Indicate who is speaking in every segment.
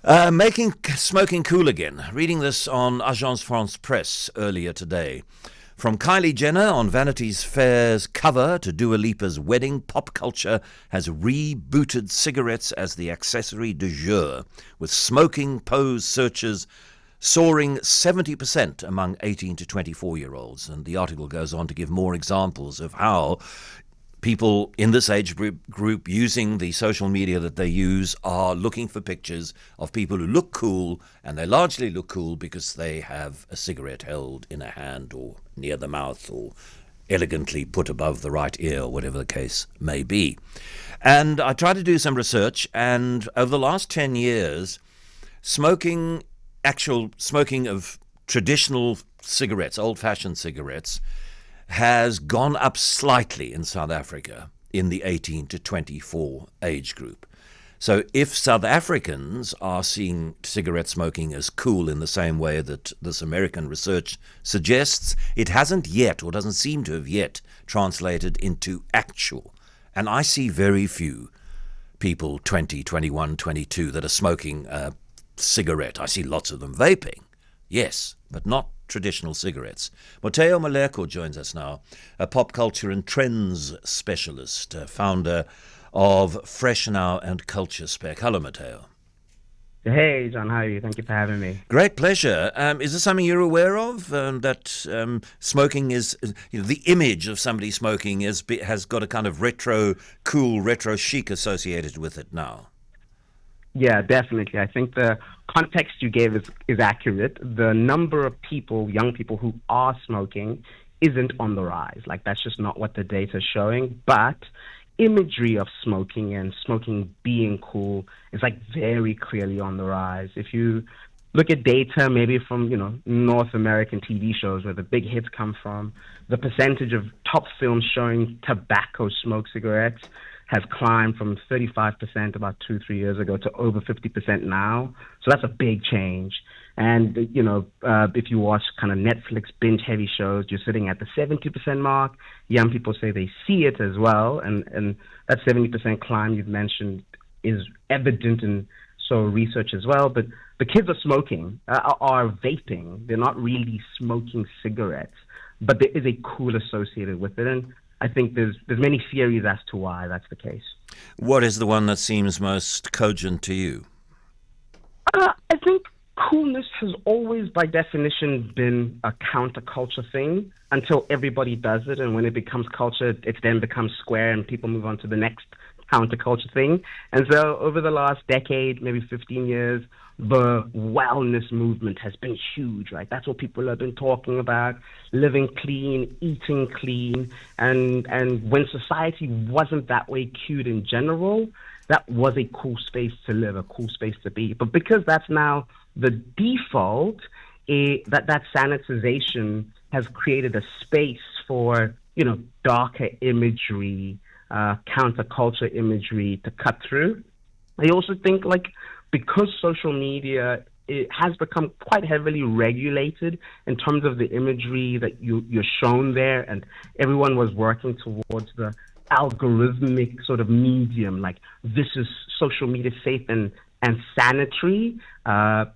Speaker 1: Making smoking cool again. Reading this on Agence France Presse earlier today. From Kylie Jenner on Vanity Fair's cover to Dua Lipa's wedding, pop culture has rebooted cigarettes as the accessory du jour, with smoking pose searches soaring 70% among 18 to 24-year-olds. And the article goes on to give more examples of how people in this age group using the social media that they use are looking for pictures of people who look cool, and they largely look cool because they have a cigarette held in a hand or near the mouth or elegantly put above the right ear, or whatever the case may be. And I tried to do some research, and over the last 10 years, actual smoking of traditional cigarettes, old-fashioned cigarettes, has gone up slightly in South Africa in the 18 to 24 age group. So if South Africans are seeing cigarette smoking as cool in the same way that this American research suggests, it hasn't yet, or doesn't seem to have yet, translated into actual. And I see very few people 20, 21, 22 that are smoking a cigarette. I see lots of them vaping, yes, but not traditional cigarettes. Motheo Moleko joins us now, a pop culture and trends specialist, founder of Freshnow and Culture Spec. Hello, Motheo.
Speaker 2: Hey, John, how are you? Thank you for having me.
Speaker 1: Great pleasure. Is this something you're aware of, that smoking is, the image of somebody smoking has got a kind of retro chic associated with it now?
Speaker 2: Yeah, definitely. I think the context you gave is accurate. The number of people, young people who are smoking isn't on the rise. Like, that's just not what the data is showing. But imagery of smoking and smoking being cool is like very clearly on the rise. If you look at data maybe from, North American TV shows where the big hits come from, the percentage of top films showing tobacco smoke cigarettes has climbed from 35% about 2-3 years ago to over 50% now. So that's a big change. And, if you watch kind of Netflix binge-heavy shows, you're sitting at the 70% mark. Young people say they see it as well. And that 70% climb you've mentioned is evident in so research as well. But the kids are smoking, are vaping. They're not really smoking cigarettes. But there is a cool associated with it. And I think there's many theories as to why that's the case.
Speaker 1: What is the one that seems most cogent to you?
Speaker 2: I think coolness has always, by definition, been a counterculture thing until everybody does it. And when it becomes culture, it then becomes square and people move on to the next counterculture thing. And so over the last decade, maybe 15 years, the wellness movement has been huge, right? That's what people have been talking about, living clean, eating clean. And when society wasn't that way cued in general, that was a cool space to live, a cool space to be. But because that's now the default, that sanitization has created a space for, darker imagery, counterculture imagery to cut through. I also think, because social media, it has become quite heavily regulated in terms of the imagery that you're shown there, and everyone was working towards the algorithmic sort of medium, like this is social media safe and sanitary.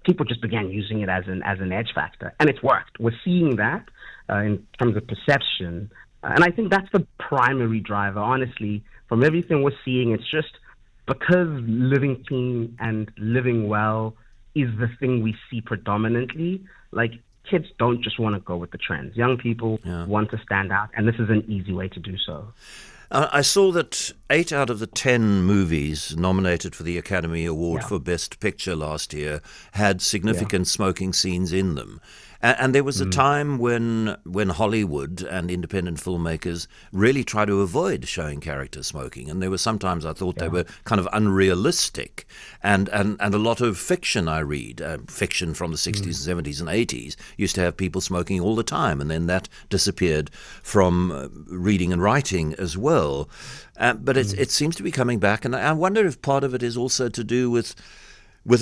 Speaker 2: People just began using it as an edge factor, and it's worked. We're seeing that in terms of perception, and I think that's the primary driver. Honestly, from everything we're seeing, it's just because living clean and living well is the thing we see predominantly. Like, kids don't just want to go with the trends. Young people want to stand out, and this is an easy way to do so.
Speaker 1: I saw that 8 out of the 10 movies nominated for the Academy Award for Best Picture last year had significant smoking scenes in them. And there was a time when Hollywood and independent filmmakers really tried to avoid showing characters smoking. And there were sometimes I thought they were kind of unrealistic. And a lot of fiction I read, fiction from the 60s and 70s and 80s, used to have people smoking all the time. And then that disappeared from reading and writing as well. But it seems to be coming back. And I wonder if part of it is also to do with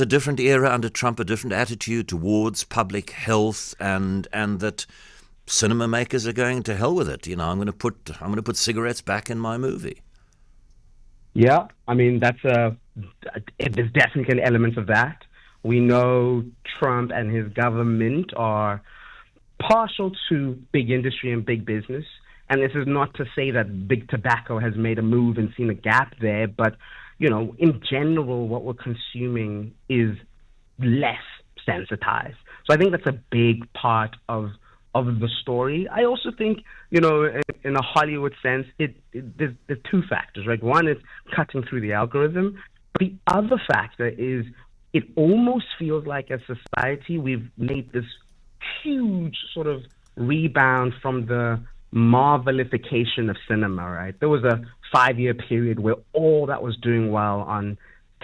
Speaker 1: a different era under Trump, a different attitude towards public health, and that cinema makers are going to hell with it. I'm going to put cigarettes back in my movie.
Speaker 2: Yeah, I mean there's definitely an element of that. We know Trump and his government are partial to big industry and big business. And this is not to say that big tobacco has made a move and seen a gap there, but, in general, what we're consuming is less sensitized. So I think that's a big part of the story. I also think, in a Hollywood sense, there's two factors, right? One is cutting through the algorithm. But the other factor is it almost feels like as society we've made this huge sort of rebound from the Marvelification of cinema, right? There was a 5-year period where all that was doing well on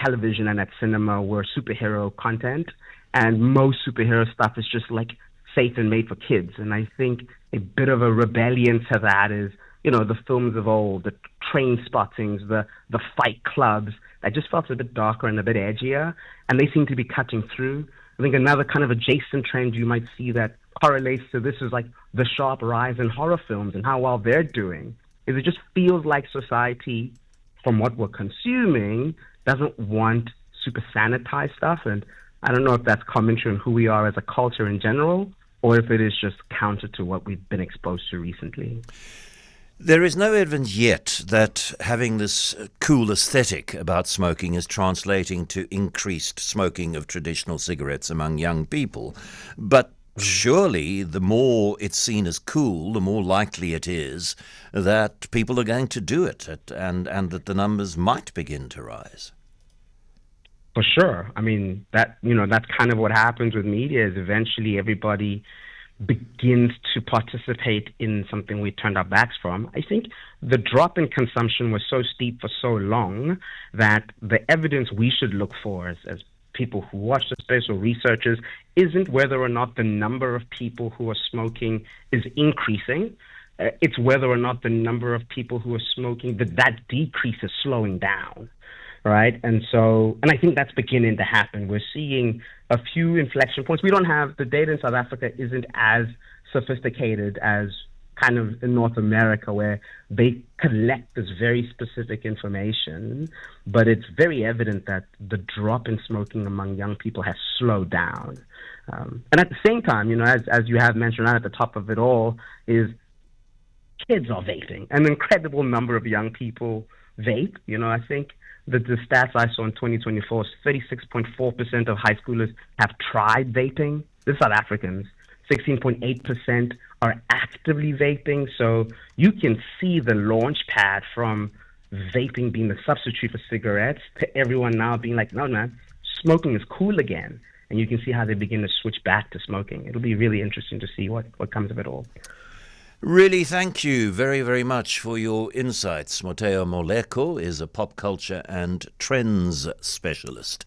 Speaker 2: television and at cinema were superhero content, and most superhero stuff is just like safe and made for kids. And I think a bit of a rebellion to that is, the films of old, the train spottings, the fight clubs, that just felt a bit darker and a bit edgier, and they seem to be cutting through. I think another kind of adjacent trend you might see that correlates to this is like the sharp rise in horror films and how well they're doing. Is it just feels like society, from what we're consuming, doesn't want super sanitized stuff. And I don't know if that's commentary on who we are as a culture in general, or if it is just counter to what we've been exposed to recently.
Speaker 1: There is no evidence yet that having this cool aesthetic about smoking is translating to increased smoking of traditional cigarettes among young people. But surely the more it's seen as cool, the more likely it is that people are going to do it, and that the numbers might begin to rise.
Speaker 2: For sure. I mean, that's kind of what happens with media is eventually everybody begins to participate in something we turned our backs from. I think the drop in consumption was so steep for so long that the evidence we should look for as people who watch the space or researchers isn't whether or not the number of people who are smoking is increasing. It's whether or not the number of people who are smoking, that decrease is slowing down. Right. And I think that's beginning to happen. We're seeing a few inflection points. We don't have the data in South Africa isn't as sophisticated as kind of in North America, where they collect this very specific information. But it's very evident that the drop in smoking among young people has slowed down. And at the same time, as you have mentioned right at the top of it all, is kids are vaping. An incredible number of young people vape. I think the stats I saw in 2024 is 36.4% of high schoolers have tried vaping. This is South Africans. 16.8% are actively vaping. So you can see the launch pad from vaping being the substitute for cigarettes to everyone now being like, no, man, smoking is cool again. And you can see how they begin to switch back to smoking. It'll be really interesting to see what comes of it all.
Speaker 1: Really, thank you very, very much for your insights. Motheo Moleko is a pop culture and trends specialist.